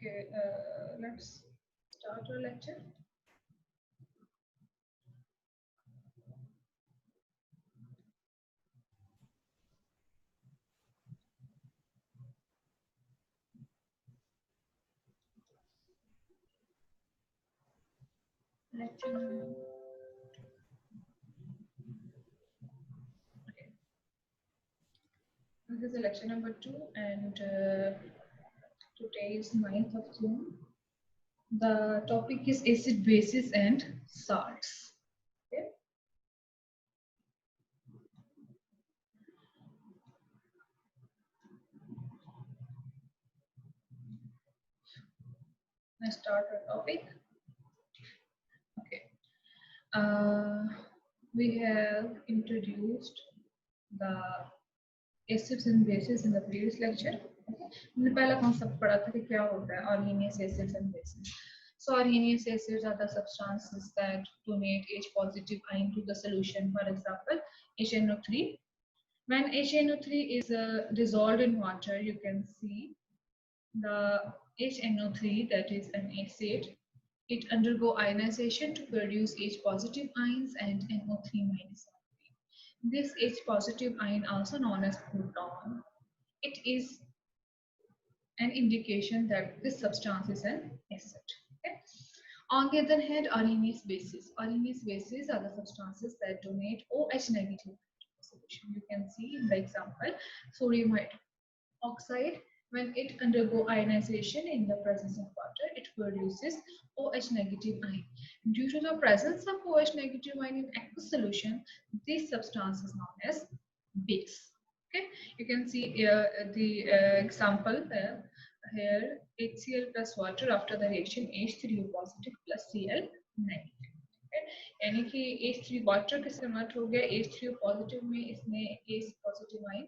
Okay, let's start our lecture. Lecture. Okay. This is the lecture number 2, and today is 9th of June. The topic is acid, bases, and salts. Okay. Let's start our topic. Okay. We have introduced the acids and bases in the previous lecture. हमने पहला concept पढ़ा था कि क्या होता है arrhenius acids and bases. So arrhenius acids are the substances that donate H positive ion to the solution. For example, HNO3. When HNO3 is dissolved in water, you can see the HNO3, that is an acid. It undergo ionization to produce H positive ions and NO3 minus. This H positive ion, also known as proton, it is an indication that this substance is an acid. Okay? On the other hand, arrhenius bases. Arrhenius bases are the substances that donate OH negative solution. You can see in the example, sodium oxide. When it undergo ionization in the presence of water, it produces OH negative ion. Due to the presence of OH negative ion in aqueous solution, this substance is known as base. Okay, you can see the example here HCl plus water after the reaction H3O positive plus Cl negative. यानी कि H3 water के साथ convert हो गया H3O positive में इसने H positive ion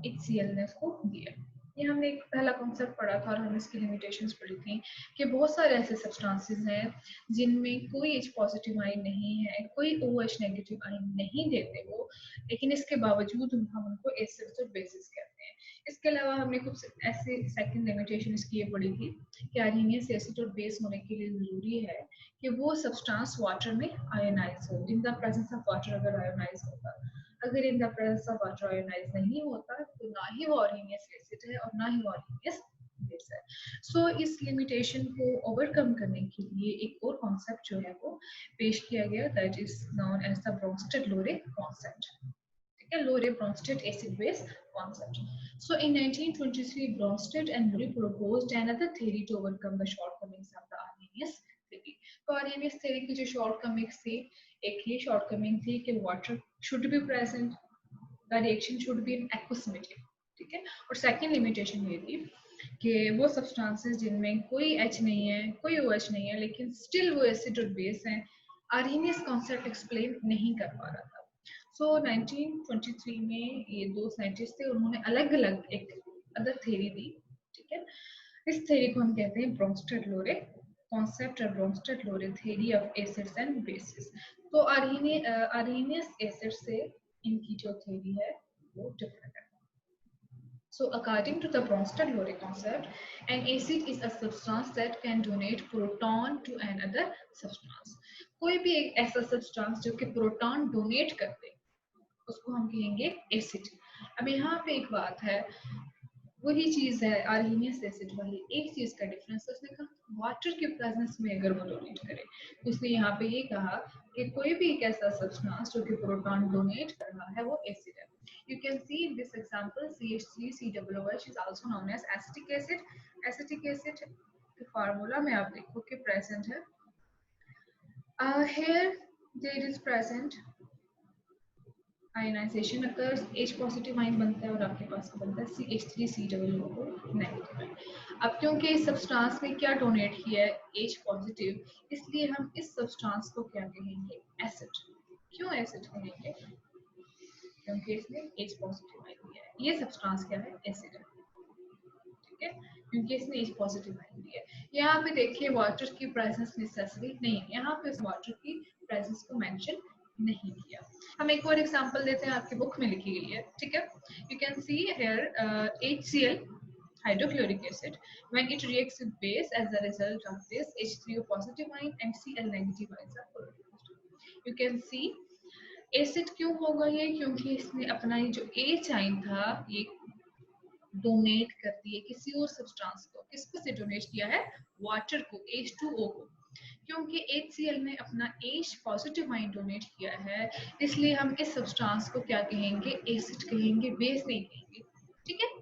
HCl ने इसको दिया. ये हमने एक पहला कॉन्सेप्ट पढ़ा था और हमने इसकी लिमिटेशंस पढ़ी थी कि बहुत सारे ऐसे सब्सटेंसेस हैं जिनमें कोई H पॉजिटिव आयन नहीं है, कोई OH नेगेटिव आयन नहीं देते वो, लेकिन इसके बावजूद हम उनको एसिड्स और बेसिस कहते हैं. इसके अलावा हमने कुछ ऐसे सेकंड लिमिटेशन इसकी ये पढ़ी थी कि arrhenius एसिड और बेस होने के लिए जरूरी है कि वो सब्सटेंस वाटर में आयोनाइज हो. In the presence of water अगर आयोनाइज होगा, अगर in the presence of water ionise नहीं होता तो ना ही वो arrhenius एसिड है और ना ही वो arrhenius बेस है. सो इस लिमिटेशन को ओवरकम करने के लिए एक और कॉन्सेप्ट जो है वो पेश किया गया, that is known as the Bronsted Lowry concept. Lowry Bronsted acid-base concept. So in 1923, Bronsted and Loре proposed another theory to overcome the shortcomings of the Arrhenius theory. तो Arrhenius theory की जो shortcomings थी, एक ये shortcoming थी कि water should be present, the reaction should be in aqueous medium. ठीक है. और second limitation ये थी कि वो substances जिनमें कोई H नहीं है, कोई OH नहीं है, लेकिन still वो acid और base हैं, Arrhenius concept explain नहीं कर पा रहा था. So 1923 में ये दो साइंटिस्ट थे, उन्होंने अलग अलग एक अदर थ्योरी दी. ठीक है. इस थ्योरी को हम कहते हैं ब्रोंस्टेड-लोरे कॉन्सेप्ट और Bronsted Lowry theory of acids and bases. तो arrhenius एसिड से इनकी जो थ्योरी है वो डिफरेंट है. So according to the Bronsted-Lore concept, an acid is a substance that can donate proton to another substance. कोई भी एक ऐसा सब्सटेंस जो कि प्रोटॉन डोनेट करते उसको हम कहेंगे एसिड. अब यहाँ पे एक बात है, वही चीज है arrhenius एसिड वाली, एक चीज का डिफरेंस उसने कहा वाटर के प्रेजेंस में अगर वो डोनेट करे, उसने यहाँ पे ये कहा कि कोई भी एक ऐसा सब्सटेंस जो कि प्रोटॉन डोनेट कर रहा है वो एसिड है. You can see in this example CH3COOH is also known as acetic acid. Acetic acid the formula में आप देखो कि present है. Here there is present ionization occurs, H positive ion बनता है और आपके पास बनता है CH3COOH negative. अब क्योंकि इस सब्सटेंस में क्या डोनेट किया है H positive, इसलिए हम इस सब्सटेंस को क्या कहेंगे एसिड. क्यों एसिड कहेंगे? क्योंकि इसने H पॉजिटिव आयन दिया है. ये सब्सटेंस क्या है? एसिड है. ठीक है, क्योंकि इसने H पॉजिटिव आयन दिया है. यहाँ पे देखिए वाटर की प्रेजेंस नेसेसरी नहीं है, यहाँ पे वाटर की प्रेजेंस को मेंशन नहीं किया. हम एक और एग्जांपल देते हैं, आपकी बुक में लिखी गई है. ठीक है, you can see here HCl hydrochloric acid when it reacts with base. As a result of this, H3O positive ion and Cl negative ions are produced. You can see acid क्यों होगा ये, क्योंकि इसने अपना ये जो H आयन था ये डोनेट कर दिए किसी और सब्सटेंस को। किसको से डोनेट किया है? वाटर को, H2O को। क्योंकि HCl ने अपना H पॉजिटिव आयन डोनेट किया है, इसलिए हम इस सब्सटेंस को क्या कहेंगे? एसिड कहेंगे, बेस नहीं कहेंगे। ठीक है।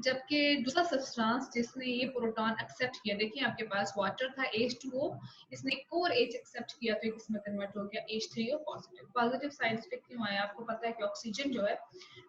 जबकि दूसरा सब्सटेंस जिसने ये प्रोटॉन एक्सेप्ट किया, देखिए आपके पास वाटर था H2O, इसने एक और H एक्सेप्ट किया तो किसमें कन्वर्ट हो गया? H3O positive. Positive side effect क्यों आया? आपको पता है कि ऑक्सीजन जो है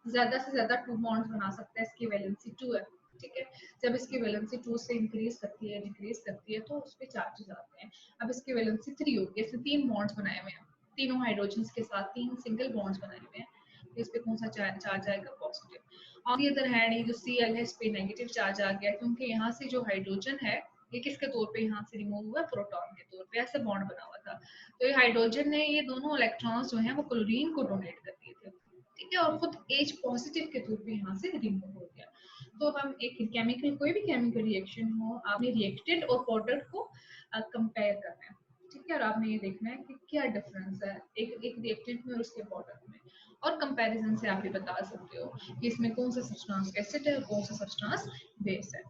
ज्यादा से ज्यादा 2 बॉन्ड्स बना सकता है, इसकी वैलेंसी 2 है। ठीक है। जब इसकी वैलेंसी 2 से इंक्रीज करती है, डिक्रीज करती है, तो उस पे चार्जेस आते हैं। अब इसकी वैलेंसी 3 होगी, इसने 3 बॉन्ड्स बनाए हुए हैं, तीनों हाइड्रोजन्स के साथ 3 सिंगल बॉन्ड्स बनाए हुए हैं, तो इस पे कौन सा चार्ज आएगा? Positive. On the other hand ये जो Cl है इस पे नेगेटिव चार्ज आ गया, क्योंकि यहाँ से जो हाइड्रोजन है ये किसके तौर पे यहाँ से रिमूव हुआ? प्रोटॉन के तौर पे, ऐसे बॉन्ड बना हुआ था। तो ये हाइड्रोजन ने ये दोनों इलेक्ट्रॉन्स जो हैं वो क्लोरीन को डोनेट कर दिए थे। ठीक है। और खुद H पॉजिटिव के तौर पे यहाँ से रिमूव हो गया। तो हम एक केमिकल, कोई भी केमिकल रिएक्शन हो, आपने रिएक्टेंट और प्रोडक्ट को कंपेयर करना है। ठीक है। और आपने ये देखना है कि क्या डिफरेंस है एक रिएक्टेंट में और उसके प्रोडक्ट में, और कंपैरिजन से आप ये बता सकते हो कि इसमें कौन सा सब्सटेंस एसिड है और कौन सा सब्सटेंस बेस है।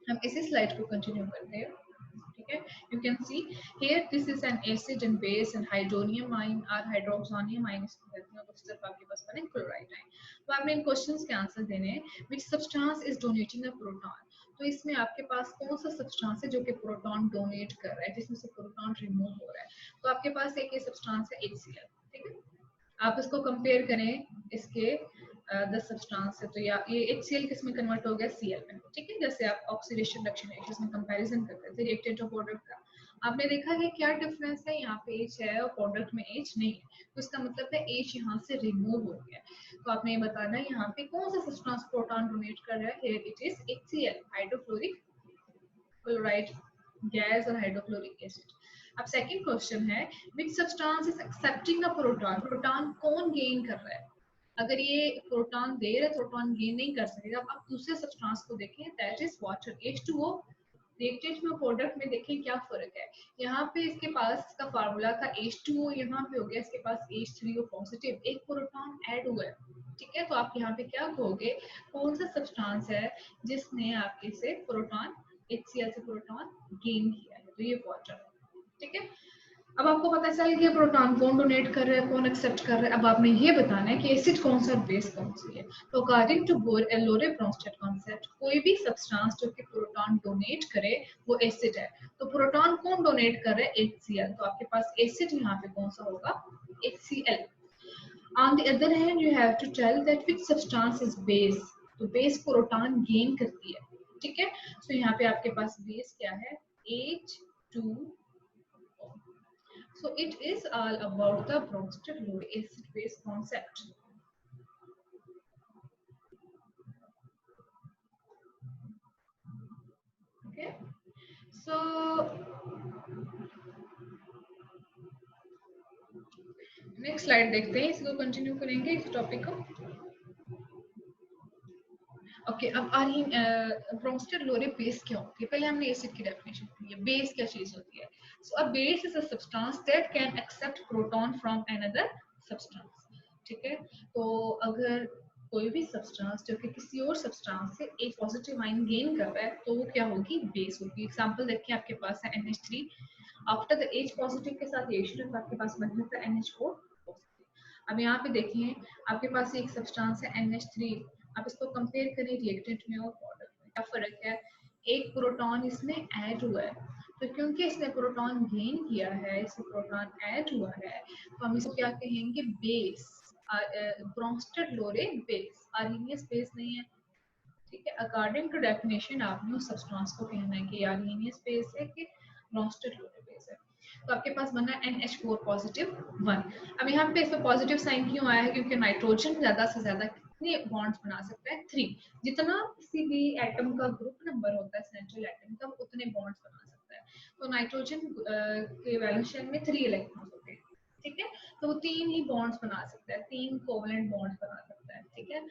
हम इसी स्लाइड को कंटिन्यू करते हैं। ठीक है। You can see here this is an acid and base and hydronium ion or hydroxonium ion इसको कहते हैं, और उस तरफ आपके पास बने क्लोराइड आयन। तो आपने इन क्वेश्चंस के आंसर देने हैं। Which substance is donating a proton? तो इसमें आपके पास कौन सा सब्सटेंस है जो कि प्रोटॉन डोनेट कर रहा है, जिसमें से प्रोटॉन रिमूव हो रहा है? तो आपके पास एक ये सब्सटेंस है HCl। ठीक है। आप इसको कंपेयर करें इसके 10 सब्सटेंस से, तो या ये HCl किस में कन्वर्ट हो गया? Cl में। ठीक है। जैसे आप ऑक्सीडेशन रिएक्शन में कंपैरिजन करते थे रिएक्टेंट और प्रोडक्ट का, आपने देखा कि क्या डिफरेंस है, यहाँ पे H है और प्रोडक्ट में H नहीं है, तो इसका मतलब है H यहाँ से रिमूव हो गया। तो आपने ये बताना है यहाँ पे कौन सा सब्सटेंस प्रोटॉन डोनेट कर रहा है। Here it is HCl, hydrochloric chloride gas और हाइड्रोक्लोरिक एसिड। अब सेकंड क्वेश्चन है, which substance is accepting a proton? Proton कौन गेन कर रहा है? अगर ये प्रोटॉन दे रहा है, प्रोटॉन गेन नहीं कर सकेगा। अब आप दूसरे सब्सटेंस को देखें, that is water, H2O। Reactant में प्रोडक्ट में देखें क्या फर्क है। यहाँ पे इसके पास इसका फार्मूला था H2O, यहाँ पे हो गया इसके पास H3O पॉजिटिव, एक प्रोटॉन ऐड हुआ है। ठीक है। तो आप यहाँ पे क्या कहोगे, कौन सा सब्सटेंस है जिसने आपके से प्रोटॉन HCl से प्रोटॉन गेन किया है? तो ये वाटर। ठीक है। अब आपको पता चल गया प्रोटॉन कौन डोनेट कर रहा है, कौन एक्सेप्ट कर रहा है। अब आपने ये बताना है कि एसिड कौन सा, बेस कौन सी है। तो अकॉर्डिंग टू लोरे-ब्रोंस्टेड कॉन्सेप्ट, कोई भी सब्सटेंस जो कि प्रोटॉन डोनेट करे वो एसिड है। तो प्रोटॉन कौन डोनेट कर रहा है? HCl। तो आपके पास एसिड यहाँ पे कौन सा होगा? HCl। On the other hand, you have to tell that which substance is base. तो बेस प्रोटॉन गेन करती है। ठीक है। तो यहाँ पे आपके पास बेस क्या है? H2O. So it is all about the Bronsted-Lowry acid-base concept. Okay. So next slide देखते हैं, इसको कंटिन्यू करेंगे इस टॉपिक को। ओके। अब आ रही ब्रोंस्टेड-लोरे बेस क्या होती है? पहले हमने एसिड की डेफिनेशन की है, बेस क्या चीज होती है। So a base is a substance that can accept proton from another substance. ठीक है। तो अगर कोई भी सब्सटेंस जो कि किसी और सब्सटेंस से एक पॉजिटिव आयन गेन कर रहा है, तो वो क्या होगी? बेस होगी। एग्जांपल देखिए, आपके पास है NH3, after the H positive के साथ रिएक्शन आपके पास बन जाता है NH4 पॉजिटिव। अब यहाँ पे देखिए आपके पास एक सब्सटेंस है NH3, आप इसको कंपेयर करें रिएक्टेंट में और प्रोडक्ट में, क्या फर्क है? एक प्रोटॉन इसमें ऐड हुआ है, तो क्योंकि इसने प्रोटॉन गेन किया है, इसमें प्रोटॉन ऐड हुआ है, तो हम इसको क्या कहेंगे? बेस। ब्रोंस्टेड-लोरे बेस, आर्हेनियस बेस नहीं है। ठीक है। अकॉर्डिंग टू डेफिनेशन आपने उस सब्सटेंस को कहना है कि आर्हेनियस बेस है कि ब्रोंस्टेड-लोरे बेस है। तो आपके पास बना NH4 पॉजिटिव 1। अब यहाँ पे इसमें पॉजिटिव साइन क्यों आया है? क्योंकि नाइट्रोजन ज्यादा से ज्यादा कितने बॉन्ड्स बना सकता है? 3। जितना किसी भी एटम का ग्रुप नंबर होता है सेंट्रल एटम का, उतने बॉन्ड्स बना सकता है। तो नाइट्रोजन के वैलेंस शेल में 3 इलेक्ट्रॉन्स होते हैं। ठीक है। तो वो 3 ही बॉन्ड्स बना सकता है, 3 कोवलेंट बॉन्ड्स बना सकता है। ठीक है।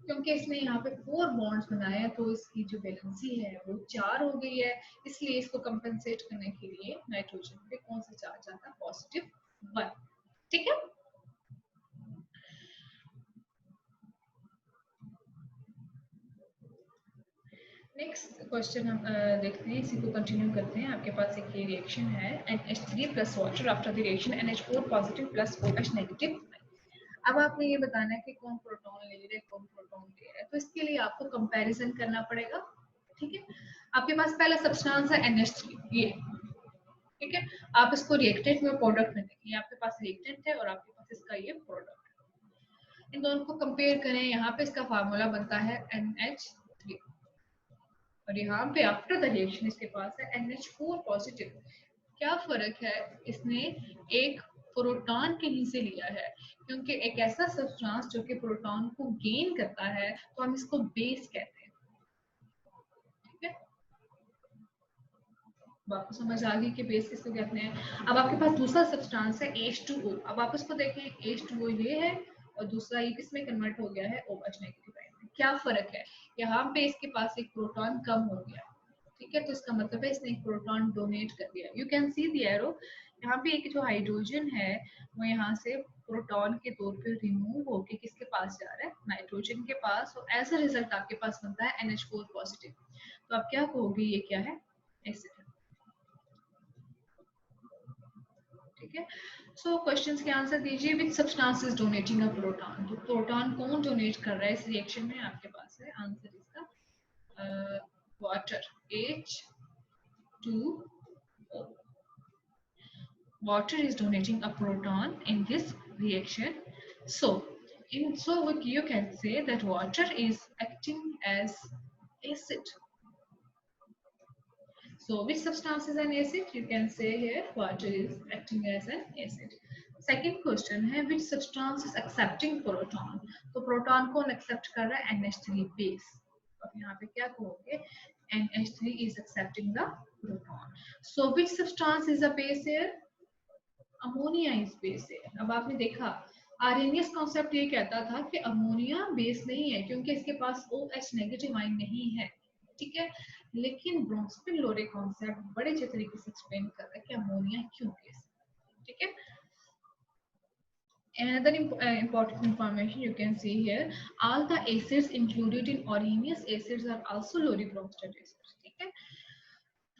क्योंकि इसने यहाँ पे 4 बॉन्ड्स बनाए हैं तो इसकी जो वैलेंसी है वो 4 हो गई है, इसलिए इसको कंपेंसेट करने के लिए नाइट्रोजन पे कौन सा चार्ज आता है, पॉजिटिव 1। ठीक है, नेक्स्ट क्वेश्चन हम देखते हैं, इसी को कंटिन्यू करते हैं। आपके पास एक ये रिएक्शन है NH3 plus water after the reaction NH4 positive plus OH negative. अब आपने ये बताना है कि कौन प्रोटॉन ले रहा है कौन प्रोटॉन ले रहा है, तो इसके लिए आपको कंपैरिजन करना पड़ेगा। ठीक है, आपके पास पहला सब्सटेंस है NH3 ये, ठीक है, आप इसको रिएक्टेंट में प्रोडक्ट में देखिए, आपके पास रिएक्टेंट है और आपके पास इसका ये प्रोडक्ट, इन दोनों को कंपेयर करें। यहाँ पे इसका फार्मूला बनता है NH3 और यहाँ पे आफ्टर द रिएक्शन इसके पास है NH4 पॉजिटिव। क्या फर्क है, इसने एक प्रोटॉन कहीं से लिया है, क्योंकि एक ऐसा सब्सटेंस जो कि प्रोटॉन को गेन करता है तो हम इसको बेस कहते हैं। ठीक है, आपको समझ आ गई कि बेस किसको कहते हैं। अब आपके पास दूसरा सब्सटेंस है H2O। अब आप इसको देखें, H2O ये है और दूसरा ये किसमें कन्वर्ट हो गया है, OH नेगेटिव आयन में। क्या फर्क है, यहाँ पे इसके पास एक प्रोटॉन कम हो गया, ठीक है, तो इसका मतलब है इसने एक प्रोटॉन डोनेट कर दिया। You can see the arrow, यहाँ पे एक जो हाइड्रोजन है वो यहाँ से प्रोटॉन के तौर पे रिमूव होके किसके पास जा रहा है, नाइट्रोजन के पास, और एज अ रिजल्ट आपके पास बनता है NH4 पॉजिटिव। तो आप क्या कहोगे, ये क्या है, एसिड है। ठीक है, सो क्वेश्चंस के आंसर दीजिए। Which substance is donating a proton, तो प्रोटॉन कौन डोनेट कर रहा है इस रिएक्शन में, आपके पास है आंसर इसका water H2O। Water is donating a proton in this reaction. So, what you can say that water is acting as acid. So, which substance is an acid? You can say here water is acting as an acid. Second question है, which substance is accepting proton? तो proton कौन accept कर रहा है, NH3 base। अब यहाँ पे क्या कहोगे, NH3 is accepting the proton. So, which substance is a base here? Ammonia इस बेस है। अब आपने देखा आर्हेनियस कॉन्सेप्ट ये कहता था कि अमोनिया बेस नहीं है क्योंकि इसके पास OH नेगेटिव आयन नहीं है, ठीक है, लेकिन ब्रोंस्पिन-लोरे कॉन्सेप्ट बड़े अच्छे तरीके से एक्सप्लेन कर रहा है कि अमोनिया क्यों बेस है। ठीक है, another important information you can see here, all the acids included in Arrhenius acids are also Lorentz acids। ठीक है,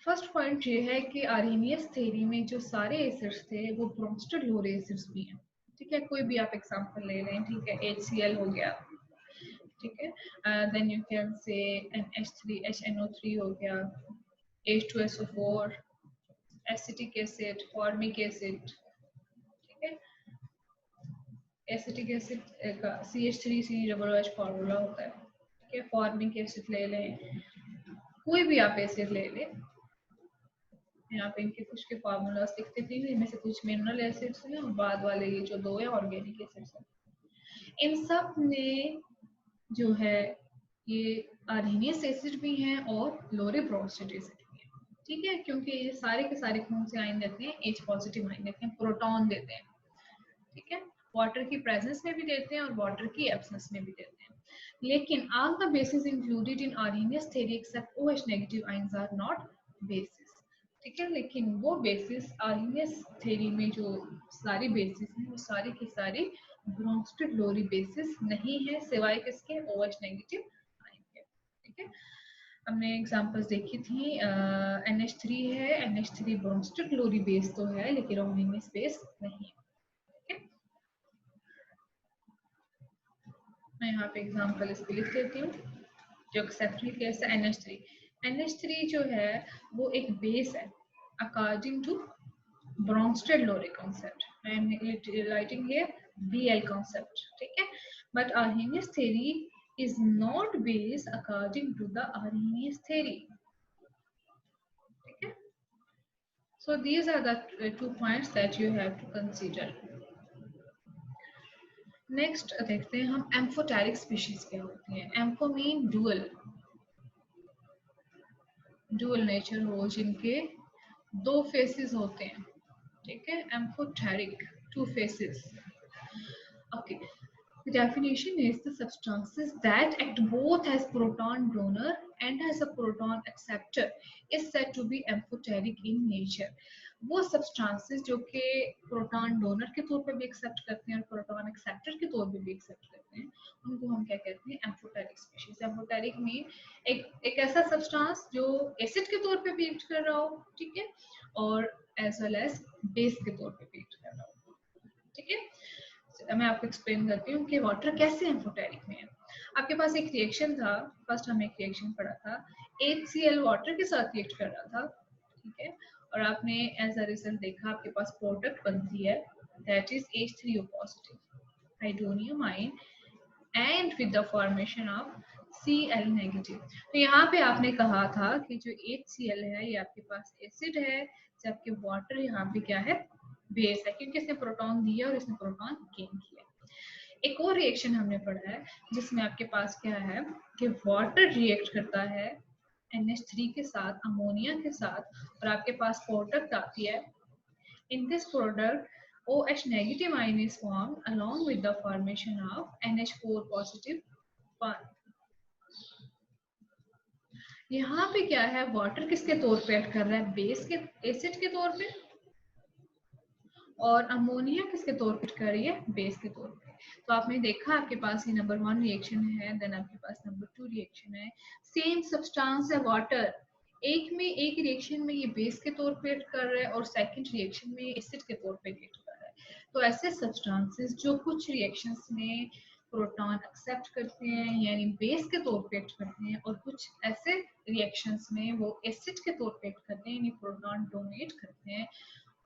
फर्स्ट पॉइंट ये है कि आर्हेनियस थ्योरी में जो सारे एसिड्स थे वो ब्रोंस्टेड लोरे एसिड्स भी हैं। ठीक है, कोई भी आप एग्जांपल ले लें, ठीक है, HCl हो गया, ठीक है, then you can say NH3HNO3 हो गया, H2SO4, acetic acid, formic acid, ठीक है, एसिटिक एसिड का CH3COOH फार्मूला होता है। ठीक है, फॉर्मिक एसिड ले लें, कोई भी आप एसिड ले लें, यहाँ पे इनके कुछ के फार्मूलास लिखते थे, इनमें से कुछ मिनरल एसिड्स हैं और बाद वाले ये जो दो है ऑर्गेनिक एसिड्स हैं। इन सब में जो है ये आर्हेनियस एसिड भी हैं और लोरे ब्रोंस्टेड एसिड भी हैं। ठीक है, क्योंकि ये सारे के सारे कौन से आयन देते हैं, H पॉजिटिव आयन देते हैं, प्रोटॉन देते हैं। ठीक है, वाटर की प्रेजेंस में भी देते हैं और वाटर की एब्सेंस में भी देते हैं। लेकिन all the bases included in Arrhenius theory except OH negative ions are not bases। ठीक है, लेकिन वो बेसिस आर्हेनियस थ्योरी में जो सारी बेसिस हैं वो सारी की सारी ब्रोंस्टेड लोरी बेसिस नहीं है, सिवाय किसके, OH नेगेटिव आयन के। ठीक है, हमने एग्जांपल्स देखी थी, NH3 है, NH3 ब्रोंस्टेड लोरी बेस तो है लेकिन आर्हेनियस बेस नहीं है। ठीक है, मैं यहाँ पे एग्जांपल इसकी लिख देती हूँ। जो एक्सेप्शनल केस है NH3, NH3 जो है वो एक बेस है according to Bronsted Lore concept and writing here BL concept। ठीक है, but Arrhenius theory is not based according to the Arrhenius theory। ठीक है, so these are the two points that you have to consider। Next देखते हैं हम amphoteric species क्या होती हैं। Ampho mean dual, dual nature हो जिनके दो फेसेस होते हैं। ठीक है, amphoteric two faces. Okay, The definition is the substances that act both as proton donor and as a proton acceptor is said to be amphoteric in nature. वो substances जो कि proton donor के तौर पे भी accept करते हैं और proton acceptor के तौर पे भी accept करते हैं, उनको हम क्या कहते हैं? amphoteric species. amphoteric में एक ऐसा substance जो acid के तौर पे भी act कर रहा हो, ठीक है, और as well as base के तौर पे भी act कर रहा हो, ठीक है. मैं आपको एक्सप्लेन करती हूँ कि वाटर कैसे एम्फोटेरिक में है. आपके पास एक रिएक्शन था, फर्स्ट हमने एक रिएक्शन पढ़ा था, HCl वाटर के साथ रिएक्ट कर रहा था, ठीक है, और आपने एज अ रिजल्ट देखा आपके पास प्रोडक्ट बनती है that is H3O positive hydronium ion and with the formation of Cl negative. तो यहाँ पे आपने कहा था कि जो HCl है ये आपके पास एसिड है, जबकि वाटर यहाँ पे क्या है? बेस है, क्योंकि इसने प्रोटॉन दिया और इसने प्रोटॉन गेन किया. एक और रिएक्शन हमने पढ़ा है जिसमें आपके पास क्या है कि वाटर रिएक्ट करता है NH3 के साथ, अमोनिया के साथ, और आपके पास प्रोडक्ट आती है. In this product, OH negative ion is formed along with the formation of NH4 positive bond. यहाँ पे क्या है? वाटर किसके तौर पे एक्ट कर रहा है? बेस के, एसिड के तौर पे, और अमोनिया किसके तौर पे कर रही है? बेस के तौर पे. तो आपने देखा आपके पास ये नंबर 1 रिएक्शन है, देन आपके पास नंबर 2 रिएक्शन है, सेम सब्सटेंस है वाटर, एक में एक रिएक्शन में ये बेस के तौर पे एक्ट कर रहा है और सेकंड रिएक्शन में एसिड के तौर पे एक्ट कर रहा है. तो ऐसे सब्सटेंसेस जो कुछ रिएक्शंस में प्रोटॉन एक्सेप्ट करते हैं यानी बेस के तौर पे एक्ट करते हैं, और कुछ ऐसे रिएक्शंस में वो एसिड के तौर पे एक्ट करते हैं यानी प्रोटॉन डोनेट करते हैं,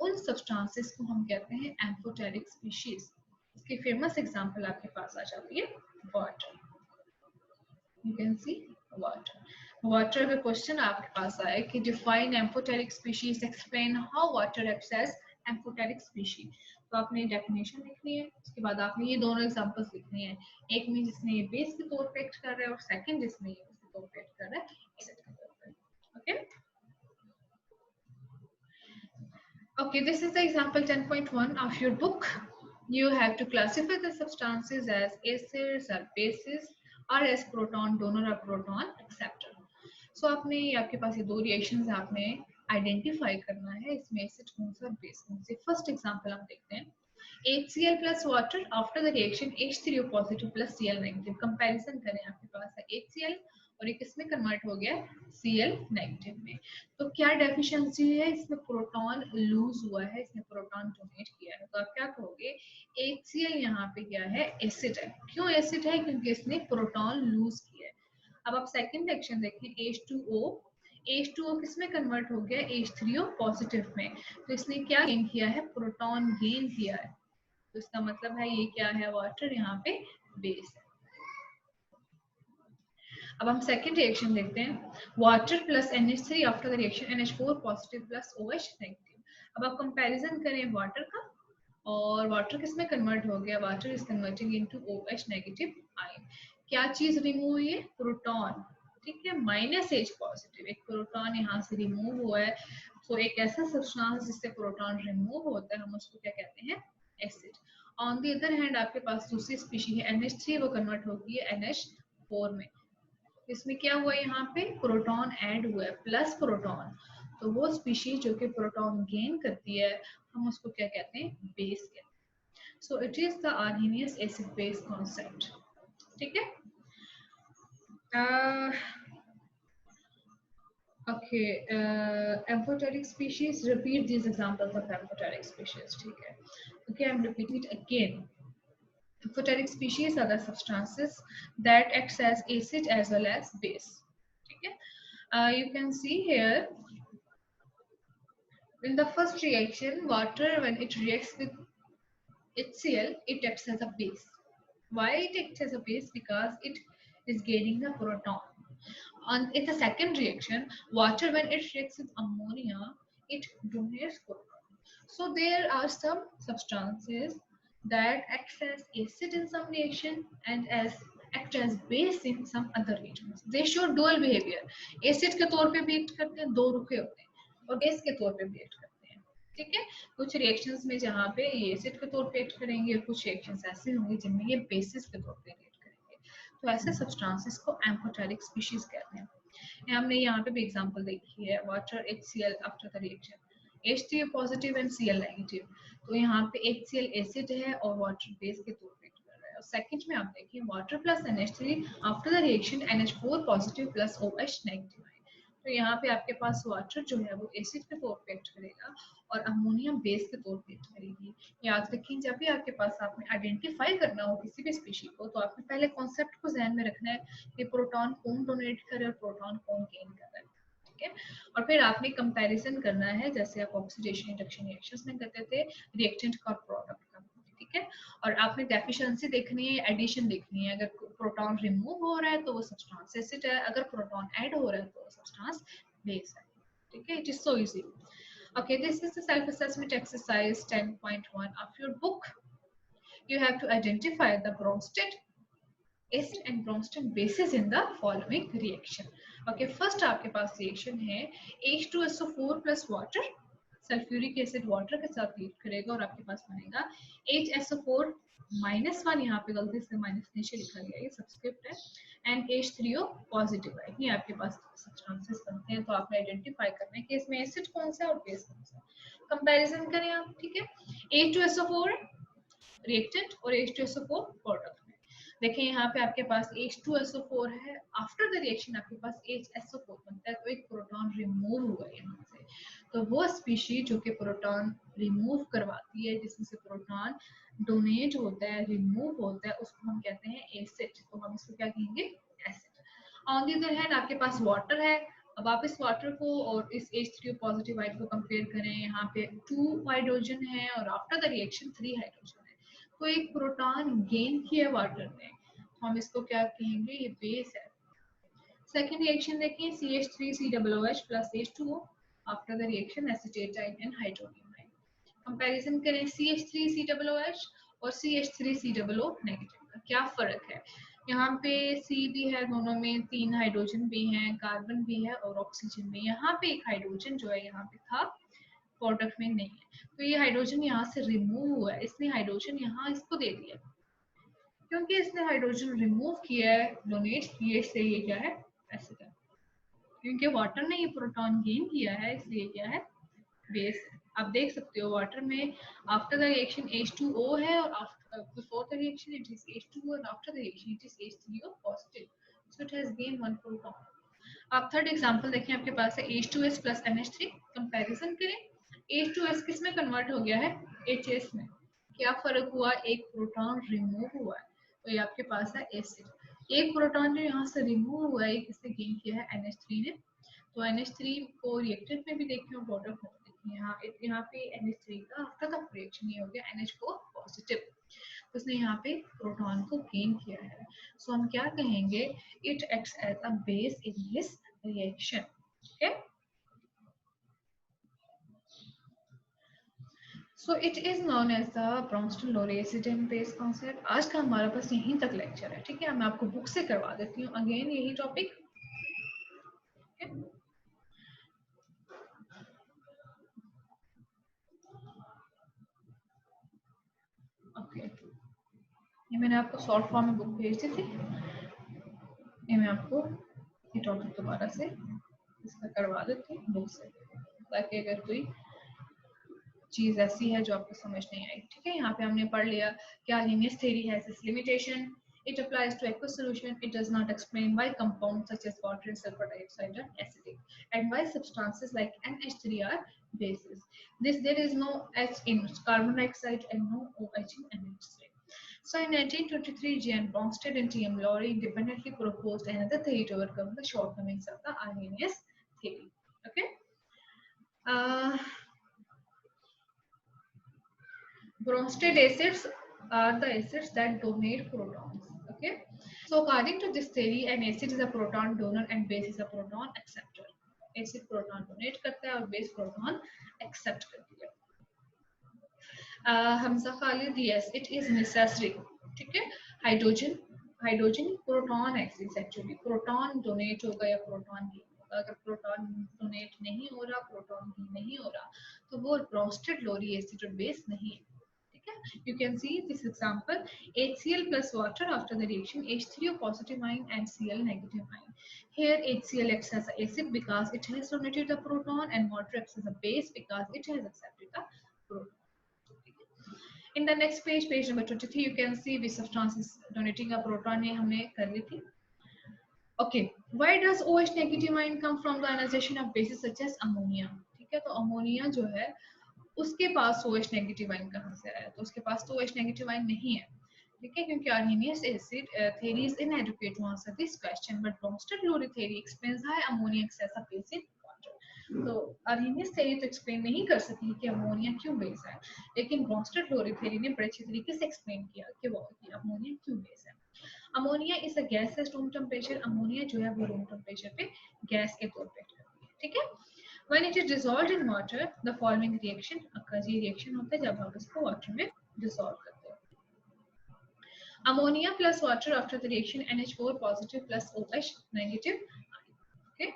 उन सब्सटेंसेस को हम कहते हैं एम्फोटेरिक स्पीशीज. इसकी फेमस एग्जांपल आपके पास आ जाती है water. You can see water. Water का क्वेश्चन आपके पास आए कि define amphoteric species, explain how water acts as amphoteric species. तो आपने डेफिनेशन लिखनी है, उसके बाद आपने ये दोनों एग्जांपल्स लिखनी है, एक में जिसमें ये बेस के तौर पे एक्ट कर रहा है और सेकंड जिसमें ये इसके तौर पे एक्ट कर रहा है एसिड के तौर पे. Okay. Okay, this is the example 10.1 of your book. You have to classify the substances as acids or bases or as proton donor or proton acceptor. So आपने आपके पास ये दो रिएक्शंस आपने आइडेंटिफाई करना है, इसमें एसिड कौन सा बेस कौन से. फर्स्ट एग्जांपल हम देखते हैं. HCl plus water after the reaction H3O positive plus Cl negative. Comparison करें, आपके पास है HCl और एक इसमें कन्वर्ट हो गया Cl नेगेटिव में. तो क्या डेफिशिएंसी है? इसमें प्रोटॉन लूज हुआ है, इसने प्रोटॉन डोनेट किया है. तो आप क्या कहोगे? HCl यहाँ पे क्या है? एसिड है. क्यों एसिड है? क्योंकि इसने प्रोटॉन लूज किया है. अब आप सेकंड रिएक्शन देखें, H2O किसमें कन्वर्ट हो गया? H3O पॉजिटिव में. तो इसने क्या गेन किया है? प्रोटॉन गेन किया है. तो इसका मतलब है ये क्या है? वाटर यहाँ पे बेस है. अब हम सेकंड रिएक्शन देखते हैं, water plus NH3 after the reaction NH4 positive plus OH negative. अब आप कंपैरिजन करें वाटर का, और वाटर किस में कन्वर्ट हो गया? Water is converting into OH negative ion. क्या चीज रिमूव हुई है? प्रोटॉन. ठीक है, -H पॉजिटिव, एक प्रोटॉन यहाँ से रिमूव हुआ है. तो एक ऐसा सब्सटेंस जिससे प्रोटॉन रिमूव होता है, हम उसको क्या कहते हैं? Acid. On the other hand आपके पास दूसरी स्पीशीज है NH3, वो कन्वर्ट होगी है NH4 में. इसमें क्या हुआ? यहाँ पे प्रोटॉन ऐड हुआ है, प्लस प्रोटॉन. तो वो स्पीशीज जो कि प्रोटॉन गेन करती है, हम उसको क्या कहते हैं? बेस कहते हैं. सो it is the Arrhenius acid base concept. ठीक है. Okay, amphoteric species, repeat these examples of amphoteric species. ठीक है. Okay, I'm repeating it again. Amphoteric species are the substances that acts as acid as well as base. ठीक है. You can see here in the first reaction, water when it reacts with HCl, it acts as a base. Why it acts as a base? Because it is gaining the proton. In the second reaction, water when it reacts with ammonia, it donates proton. So there are some substances that act as acid in some reaction and act as base in some other reactions. They show dual behavior. Acid के तौर पे भी act करते हैं, दो रुखे होते हैं, और base के तौर पे भी act करते हैं. ठीक है। कुछ रिएक्शंस में जहाँ पे ये एसिड के तौर पे एक्ट करेंगे और कुछ रिएक्शंस ऐसे होंगे जिनमें ये बेसिस के तौर पे रिएक्ट करेंगे। तो ऐसे सब्सटेंसेस को एम्फोटेरिक स्पीशीज कहते हैं। हमने यहाँ पे भी एग्जांपल देखी है, water HCl after the reaction H3O positive and Cl negative. तो यहाँ पे HCl एसिड है और वाटर बेस के तौर पे कर रहा है। और सेकंड में आप देखिए water plus NH3 after the reaction NH4 positive plus OH negative है। तो यहाँ पे आपके पास वाटर जो है वो एसिड के तौर पे एक्ट करेगा और अमोनिया बेस के तौर पे एक्ट करेगी। याद रखिए जब भी आपके पास आपने आइडेंटिफाई करना हो किसी भी स्पीशी को, तो आपने पहले कॉन्सेप्ट को ध्यान में रखना है कि प्रोटॉन कौन डोनेट कर रहा है और प्रोटॉन कौन गेन कर रहा है। ठीक है। और फिर आपने कंपैरिजन करना है, जैसे आप ऑक्सीडेशन इंडक्शन रिएक्शंस में करते थे, रिएक्टेंट का प्रोडक्ट का। ठीक है। और आपने डेफिशिएंसी देखनी है, एडिशन देखनी है। अगर प्रोटॉन रिमूव हो रहा है तो वो सब्सटेंस एसिड है, अगर प्रोटॉन ऐड हो रहा है तो वो सब्सटेंस बेस है। ठीक है। It is so easy. Okay, this is the self-assessment exercise 10.1 of your book. You have to identify the Bronsted acid and Bronsted bases in the following reaction. Okay, first आपके पास reaction है H2SO4 plus water, sulphuric acid water के साथ react करेगा और आपके पास बनेगा HSO4 -1, यहाँ पे गलती से माइनस नीचे लिखा गया, ये सब्सक्रिप्ट है, एंड H3O पॉजिटिव है। ये आपके पास सब्सटेंसेस बनते हैं। तो आपने आइडेंटिफाई करना है कि इसमें एसिड कौन सा है और बेस कौन सा है। कंपैरिजन करें आप। ठीक है। H2SO4 रिएक्टेंट और H2SO4 प्रोडक्ट में। देखें यहाँ पे आपके पास H2SO4 है, आफ्टर द रिएक्शन आपके पास HSO4 बनता है, तो एक प्रोटॉन रिमूव हुआ है यहाँ से। तो वो स्पीशी जो कि प्रोटॉन रिमूव करवाती है, जिसमें से प्रोटॉन डोनेट होता है, रिमूव होता है, उसको हम कहते हैं एसिड। तो हम इसको क्या कहेंगे? Acid. On the other hand आपके पास वाटर है। अब आप इस वाटर को और इस H3O पॉजिटिव आइड को कंपेयर करें, यहाँ पे 2 हाइड्रोजन है और आफ्टर द रिएक्शन 3 हाइड्रोजन है, तो एक प्रोटॉन गेन किया वाटर में, तो हम इसको क्या कहेंगे? ये बेस है। सेकेंड रिएक्शन देखिए, CH3COOH plus H2O after the reaction acetate ion and hydronium. Comparison करें CH3COOH और CH3COO नेगेटिव का, क्या फर्क है? यहाँ पे C भी है, दोनों में 3 हाइड्रोजन भी हैं, कार्बन भी है और ऑक्सीजन भी। यहाँ पे एक हाइड्रोजन जो है यहाँ पे था, प्रोडक्ट में नहीं है, तो ये हाइड्रोजन यहाँ से रिमूव हुआ है, इसने हाइड्रोजन यहाँ इसको दे दिया। क्योंकि इसने हाइड्रोजन रिमूव किया है, डोनेट किए, इसलिए ये क्या है? एसिड है। क्योंकि वाटर ने ये प्रोटॉन गेन किया है, इसलिए क्या है? बेस है। आप देख सकते हो वाटर में आफ्टर द रिएक्शन H2O है और before the reaction it is H2O and after the reaction it is H3O positive, so it has gained 1 proton. आप थर्ड एग्जांपल देखें, आपके पास है H2S plus NH3। कंपैरिजन करें, H2S किस में कन्वर्ट हो गया है? HS में। क्या फर्क हुआ? एक प्रोटॉन रिमूव हुआ है, तो ये आपके पास है एसिड। एक प्रोटॉन जो यहाँ से रिमूव हुआ है, किससे गेन किया है? NH3 ने। तो NH3 को रिएक्टेंट में भी देखिए और प्रोडक्ट में देखिए, यहाँ पे NH3 का आफ्टर द रिएक्शन ये हो गया NH4 पॉजिटिव, तो उसने यहाँ पे प्रोटॉन को गेन किया है। सो हम क्या कहेंगे? It acts as a base in this reaction. Okay, so it is known as the Bronsted Lowry acid and base concept. आज का हमारा बस यहीं तक लेक्चर है। ठीक है, मैं आपको बुक से करवा देती हूँ अगेन यही टॉपिक। ओके, ये मैंने आपको शॉर्ट फॉर्म में बुक भेज दी थी, ये मैं आपको ये टॉपिक दोबारा से इसका करवा देती हूँ बुक से, ताकि अगर कोई चीज ऐसी है जो आपको समझ नहीं आई। ठीक है, यहाँ पे हमने पढ़ लिया क्या Linnaeus theory has its limitation, it applies to aqueous solution, it does not explain why compounds such as water and sulfur dioxide are acidic, and why substances like NH3 are bases. There is no H in carbon dioxide and no OH in NH3. So in 1923, Jan Bronsted and T.M. Lowry independently proposed another theory to overcome the shortcomings of the Arrhenius theory. Okay. Bronsted acids are the acids that donate protons. Okay. So according to this theory, an acid is a proton donor and base is a proton acceptor. Acid proton donate करता है और base proton accept करती है। Hamza Khalid, yes, it is necessary. ठीक है, hydrogen proton axis, actually proton donate होगा या proton gain होगा। अगर प्रोटॉन डोनेट नहीं हो रहा, प्रोटॉन भी नहीं हो रहा, तो वो ब्रोस्टेड लोरी एसिड और बेस नहीं है। ठीक है, you can see this example, HCl plus water after the reaction, H3O positive ion and Cl negative ion. Here HCl acts as an acid because it has donated the proton, and water acts as a base because it has accepted the proton. In the next page, page number 23, you can see which substance is donating a proton. ये हमने कर ली थी. Okay, why does OH negative ion come from the ionization of bases such as ammonia? ठीक है, तो ammonia जो है उसके पास OH नेगेटिव आयन कहाँ से आया? तो उसके पास तो OH नेगेटिव आयन नहीं है, ठीक है, क्योंकि Arrhenius acid theory is inadequate to answer this question, but Bronsted-Lowry theory explains how ammonia acts as a base in water. तो Arrhenius theory तो explain नहीं कर सकी कि अमोनिया क्यों बेस है, लेकिन Bronsted-Lowry theory ने बड़े अच्छे तरीके से explain किया कि अमोनिया क्यों बेस है. Ammonia is a gas at room temperature. Ammonia जो है वो रूम टेम्परेचर पे गैस के तौर पे रहती है. ठीक है, when it is dissolved in water, the following reaction occurs. ये reaction होता है जब हम इसको water में dissolve करते हैं. Ammonia plus water after the reaction, NH4 positive plus OH negative. Okay.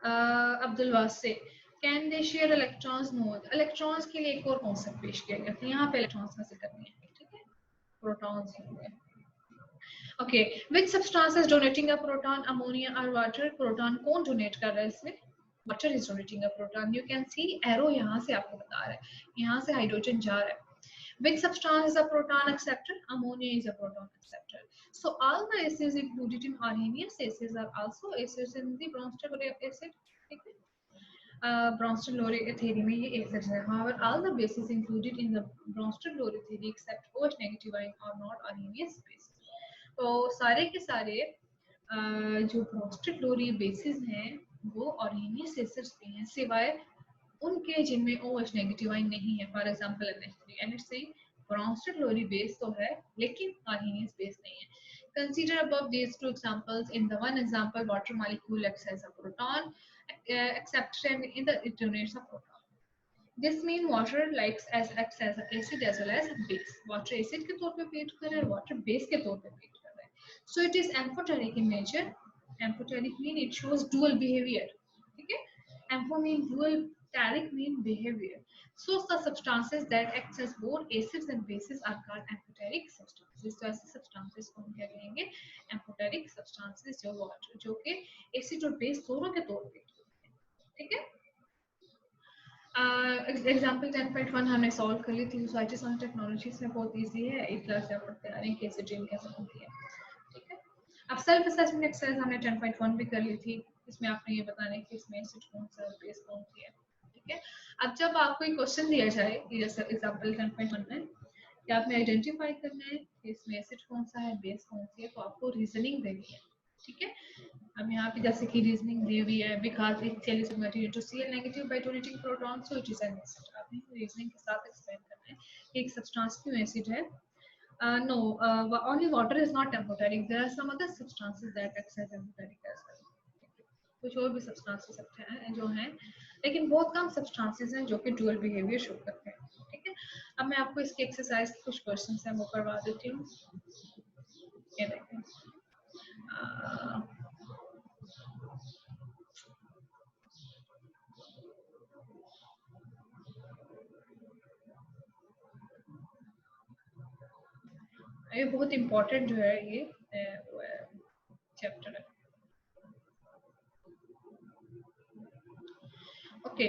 Abdul Wasi, can they share electrons? No. Electrons के लिए एक और concept पेश किया गया था. यहाँ पे electrons का जिक्र नहीं है. ठीक है, protons ही हुए. Okay, which substance is donating a proton? Ammonia or water? Proton कौन donate कर रहा है इसमें? Water is donating a proton. You can see arrow यहाँ से आपको बता रहा है, यहाँ से hydrogen जा रहा है. Which substance is a proton acceptor? Ammonia is a proton acceptor. So all the acids included in Arrhenius acids are also acids in the Bronsted-Lowry acid. ठीक है, Bronsted-Lowry theory में ये acids हैं. However, all the bases included in the Bronsted-Lowry theory except OH negative ion are not Arrhenius bases. तो सारे के सारे जो Bronsted-Lowry bases हैं वो Arrhenius acids के हैं, सिवाय उनके जिनमें OH नेगेटिव आयन नहीं है. For example NH3 Bronsted-Lowry base तो है लेकिन Arrhenius बेस नहीं है. Consider above these two examples. In the one example, water molecule acts as a proton acceptor, and in the it donates a proton. This means water acts as an acid as well as base. Water acid के तौर पे पेट कर रहा है, water base के तौर पे पेट कर रहा है. So it is amphoteric in nature. Amphoteric mean it shows dual behavior. ठीक है, ampho mean dual, teric mean behavior. So the substances that act as both acids and bases are called amphoteric substances. तो ऐसे substances को हम क्या कहेंगे? Amphoteric substances जो कि acid और base दोनों के तौर पे. ठीक है, एग्जाम्पल 10.1 हमने सॉल्व कर ली थी. सोसाइटीज ऑन टेक्नोलॉजीज में बहुत इजी है, एक क्लास से आप पढ़ते आ रहे हैं कैसे ड्रीम कैसे बनती है. ठीक है, अब सेल्फ असेसमेंट एक्सरसाइज हमने 10.1 भी कर ली थी. इसमें आपने ये बताना है कि इसमें एसिड कौन सा है, बेस कौन सी है. ठीक है, अब जब आपको एक क्वेश्चन दिया जाए जैसे एग्जाम्पल 10.1 में कि आपने आइडेंटिफाई करना है कि इसमें एसिड कौन सा है, बेस कौन सी है, तो आपको रीजनिंग देनी है. ठीक है, अब यहाँ पे जैसे कि रीजनिंग दी हुई है, because it sells material to Cl negative by donating proton, so it is an acid. आपने रीजनिंग के साथ एक्सप्लेन करना है कि एक सब्सटेंस क्यों एसिड है. No, only water is not amphoteric, there are some other substances that act as amphoteric as well. कुछ और भी सब्सटेंसेस हैं जो हैं, लेकिन बहुत कम सब्सटेंसेस हैं जो कि डुअल बिहेवियर शो करते हैं. ठीक है, अब मैं आपको इसके एक्सरसाइज के कुछ क्वेश्चंस हैं वो करवा देती हूँ. ये देखें, ये बहुत इम्पोर्टेंट जो है ये चैप्टर है. ओके,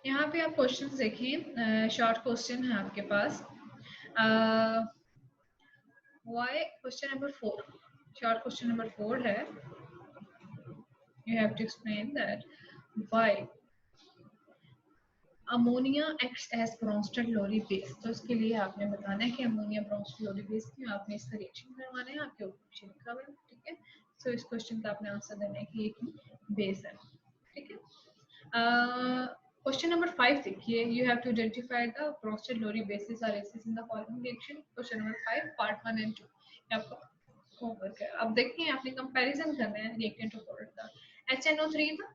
यहाँ पे आप क्वेश्चंस देखें, शॉर्ट क्वेश्चन है आपके पास. Why, question number 4, short question number 4 है. You have to explain that why ammonia acts as Bronsted-Lowry base. तो इसके लिए आपने बताना है कि अमोनिया Bronsted-Lowry बेस क्यों, आपने इसका रिएक्शन करवाना है, आपके ऊपर नीचे लिखा हुआ है. ठीक है, सो इस क्वेश्चन का आपने आंसर देना है कि ये बेस है. ठीक है, क्वेश्चन नंबर 5 देखिए. You have to identify the Bronsted-Lowry bases or acids in the following reaction. Question number 5 part 1 and 2 आपका होमवर्क है. अब देखिए आपने कंपैरिजन करना है रिएक्टेंट और प्रोडक्ट का. HNO3 था,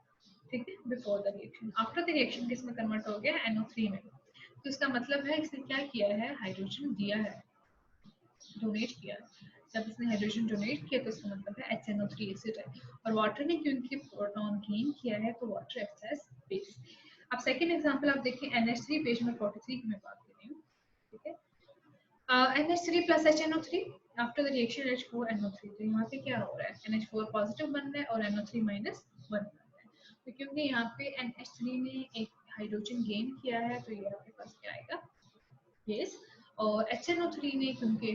ठीक है, before the reaction. After the reaction किस में कन्वर्ट हो गया? NO3 में. तो इसका मतलब है इसने क्या किया है, हाइड्रोजन दिया है. डोनेट किया, जब इसने हाइड्रोजन डोनेट किया तो इसका मतलब है HNO3 एसिड है, और वाटर ने क्योंकि प्रोटॉन गेन किया है तो वाटर एक्ट्स एज बेस। अब सेकंड एग्जांपल आप देखिए NH3, पेज नंबर 43 की मैं बात कर रही हूँ, ठीक है। NH3 plus HNO3 after the reaction H4NO3, तो यहाँ पे क्या हो रहा है, NH4 पॉजिटिव बन रहा है और NO3 माइनस बन रहा है, तो क्योंकि यहाँ पे NH3 ने एक हाइड्रोजन गेन किया है तो ये आपके पास क्या आएगा, बेस, और HNO3 ने क्योंकि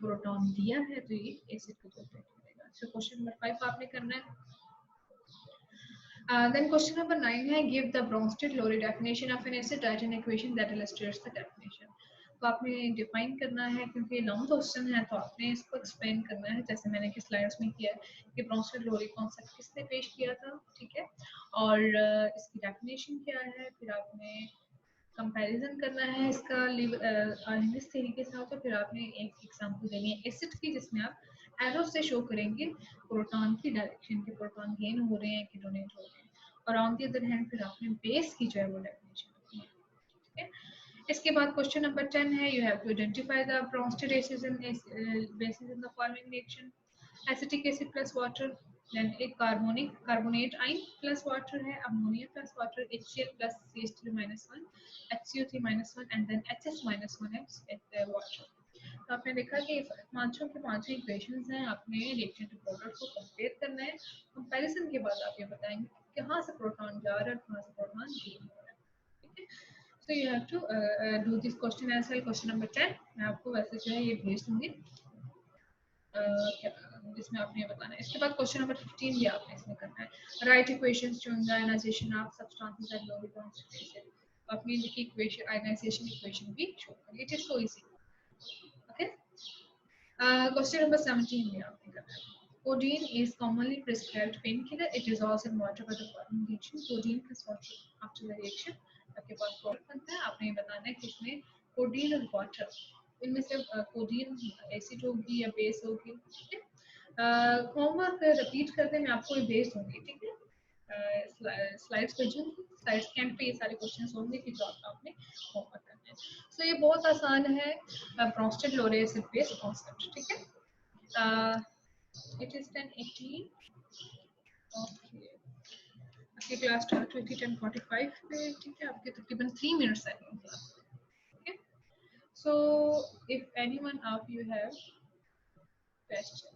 प्रोटॉन दिया है तो ये एसिड को प्रोटेक्ट करेगा। सो क्वेश्चन नंबर 5 आपने करना है। Then question number 9 है, give the Bronsted-Lowry definition of an acid, write an equation that illustrates the definition। तो आपने डिफाइन करना है, क्योंकि लॉन्ग क्वेश्चन है तो आपने इसको एक्सप्लेन करना है, जैसे मैंने कि स्लाइड्स में किया है कि ब्रॉन्स्टेड-लोरी कॉन्सेप्ट किसने पेश किया था, ठीक है, और इसकी डेफिनेशन क्या है, फिर आपने कंपैरिजन करना है इसका लिविस थ्योरी के साथ, और फिर आपने एक एग्जांपल देनी है एसिड की जिसमें आप एरो से शो करेंगे प्रोटॉन की डायरेक्शन के, प्रोटॉन गेन हो रहे हैं कि डोनेट हो रहे हैं, और ऑन दी अदर हैंड फिर आपने बेस की जो है वो डेफिनेशन, ठीक है। इसके बाद क्वेश्चन नंबर 10 है, you have to identify the Bronsted acids in bases in the following reaction, acetic acid plus water, then एक कार्बोनेट आइन प्लस वाटर है, ammonia plus water, HCl plus CH3 minus 1, HCO3 minus 1 and then HS minus 1 है water. तो आपने देखा कि पांचों के पांचों इक्वेशंस हैं, आपने रिएक्शन टू प्रोडक्ट को कंपेयर करना है, कंपैरिजन के बाद आप ये बताएंगे कि कहाँ से प्रोटॉन जा रहा है और कहाँ से प्रोटॉन गेन हो रहा है, ठीक है। So you have to do this question as well, question number 10 मैं आपको वैसे जो है ये भेज दूंगी, जिसमें आपने ये बताना है। इसके बाद क्वेश्चन नंबर 15 भी आपने इसमें करना है, right equations showing the ionization of substances at low concentration, अपनी लिखी इक्वेशन आयनाइजेशन इक्वेशन भी शो करें, it is so easy, okay. Question number 17 में आपने करना है, codeine is commonly prescribed painkiller, it is also in water by the following reaction, codeine plus water after the reaction आपके पास product बनता है, आपने ये बताना है कि इसमें कोडीन और वाटर इनमें से कोडीन एसिड होगी या बेस होगी, ठीक है। होमवर्क रिपीट करते मैं आपको ये भेज दूंगी, ठीक है, स्लाइड्स भेजूंगी, स्लाइड्स के एंड पे ये सारे क्वेश्चंस होंगे कि जो आपने होमवर्क करना है। सो ये बहुत आसान है, ब्रॉन्स्टेड-लोरी एसिड बेस कॉन्सेप्ट, ठीक है। इट इज 10:18, ओके, आपकी क्लास स्टार्ट हुई थी 10:45 पे, ठीक है, आपके तकरीबन 3 मिनट्स है class, okay. So if anyone of you have question,